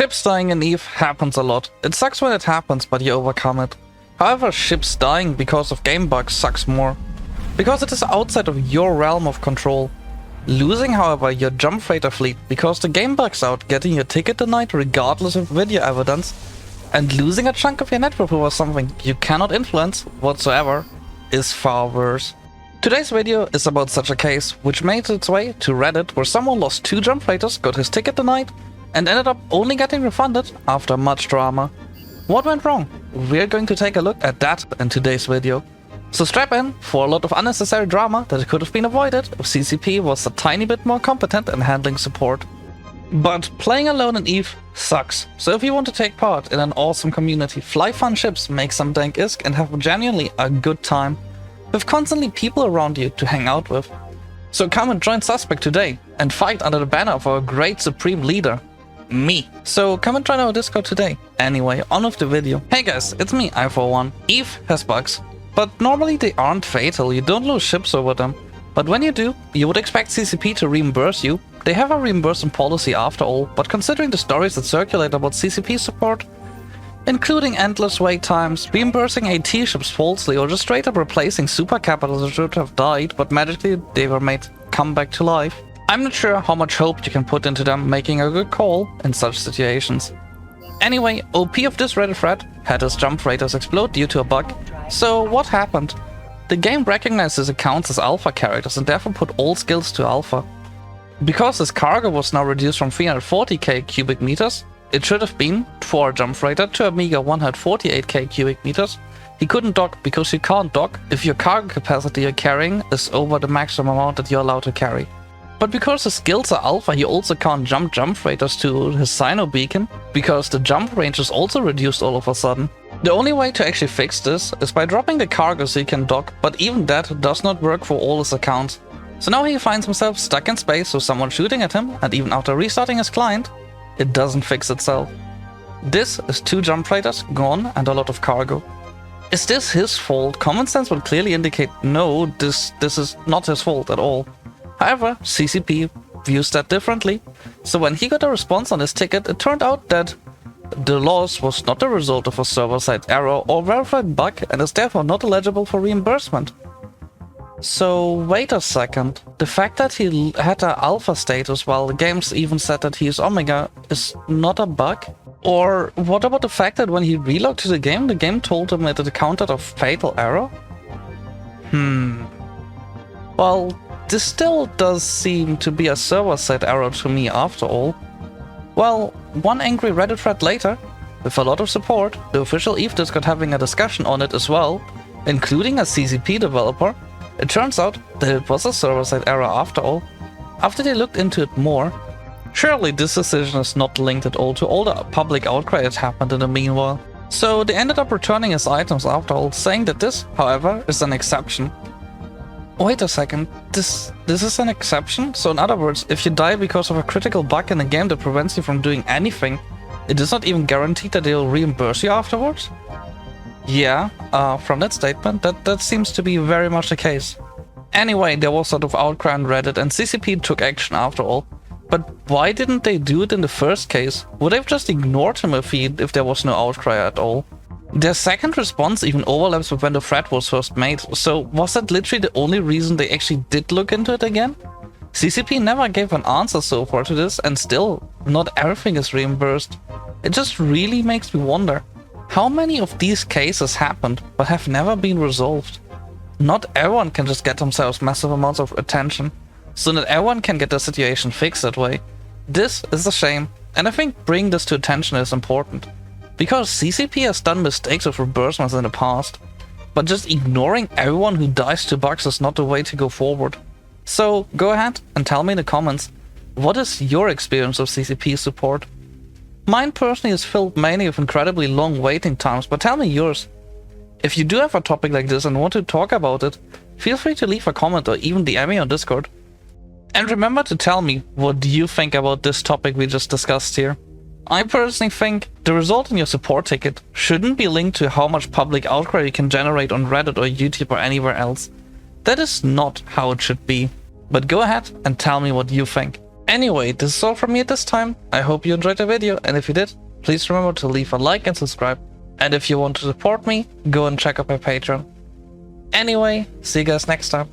Ships dying in EVE happens a lot. It sucks when it happens, but you overcome it. However, ships dying because of game bugs sucks more, because it is outside of your realm of control. Losing, however, your jump freighter fleet because the game bugs out, getting your ticket denied regardless of video evidence, and losing a chunk of your network over something you cannot influence whatsoever is far worse. Today's video is about such a case, which made its way to Reddit, where someone lost 2 jump freighters, got his ticket denied, and ended up only getting refunded after much drama. What went wrong? We're going to take a look at that in today's video. So strap in for a lot of unnecessary drama that could have been avoided if CCP was a tiny bit more competent in handling support. But playing alone in EVE sucks, so if you want to take part in an awesome community, fly fun ships, make some dank ISK, and have genuinely a good time, with constantly people around you to hang out with. So come and join Suspect today, and fight under the banner of our great supreme leader, me. So come and join our Discord today. Anyway, on with the video. Hey guys, it's me, I41. EVE has bugs, but normally they aren't fatal, you don't lose ships over them. But when you do, you would expect CCP to reimburse you. They have a reimbursement policy after all, but considering the stories that circulate about CCP support, including endless wait times, reimbursing AT ships falsely, or just straight up replacing super capitals that should have died but magically they were made come back to life, I'm not sure how much hope you can put into them making a good call in such situations. Anyway, OP of this Reddit thread had his jump freighters explode due to a bug. So what happened? The game recognized his accounts as alpha characters and therefore put all skills to alpha. Because his cargo was now reduced from 340k cubic meters, it should have been, for a jump freighter, to a meager 148k cubic meters. He couldn't dock because you can't dock if your cargo capacity you're carrying is over the maximum amount that you're allowed to carry. But because his skills are alpha, he also can't jump freighters to his Sino beacon, because the jump range is also reduced all of a sudden. The only way to actually fix this is by dropping the cargo so he can dock, but even that does not work for all his accounts. So now he finds himself stuck in space with someone shooting at him, and even after restarting his client, it doesn't fix itself. This is 2 jump freighters gone and a lot of cargo. Is this his fault? Common sense would clearly indicate no, this is not his fault at all. However, CCP views that differently, so when he got a response on his ticket, it turned out that the loss was not the result of a server-side error or verified bug and is therefore not eligible for reimbursement. So wait a second, the fact that he had an alpha status while the games even said that he is omega is not a bug? Or what about the fact that when he relogged to the game told him that it counted a fatal error? Well, this still does seem to be a server-side error to me after all. Well, one angry Reddit thread later, with a lot of support, the official EVE Discord having a discussion on it as well, including a CCP developer, it turns out that it was a server-side error after all. After they looked into it more, surely this decision is not linked at all to all the public outcry that happened in the meanwhile. So they ended up returning his items after all, saying that this, however, is an exception. Wait a second, this is an exception? So in other words, if you die because of a critical bug in a game that prevents you from doing anything, it is not even guaranteed that they'll reimburse you afterwards? Yeah, from that statement, that seems to be very much the case. Anyway, there was sort of outcry on Reddit and CCP took action after all. But why didn't they do it in the first case? Would they have just ignored him if there was no outcry at all? Their second response even overlaps with when the thread was first made, so was that literally the only reason they actually did look into it again? CCP never gave an answer so far to this, and still, not everything is reimbursed. It just really makes me wonder, how many of these cases happened but have never been resolved? Not everyone can just get themselves massive amounts of attention, so not everyone can get the situation fixed that way. This is a shame, and I think bringing this to attention is important. Because CCP has done mistakes with reimbursements in the past, but just ignoring everyone who dies to bugs is not the way to go forward. So go ahead and tell me in the comments, what is your experience of CCP support? Mine personally is filled mainly with incredibly long waiting times, but tell me yours. If you do have a topic like this and want to talk about it, feel free to leave a comment or even DM me on Discord. And remember to tell me what you think about this topic we just discussed here. I personally think the result in your support ticket shouldn't be linked to how much public outcry you can generate on Reddit or YouTube or anywhere else. That is not how it should be. But go ahead and tell me what you think. Anyway, this is all from me at this time. I hope you enjoyed the video, and if you did, please remember to leave a like and subscribe. And if you want to support me, go and check out my Patreon. Anyway, see you guys next time.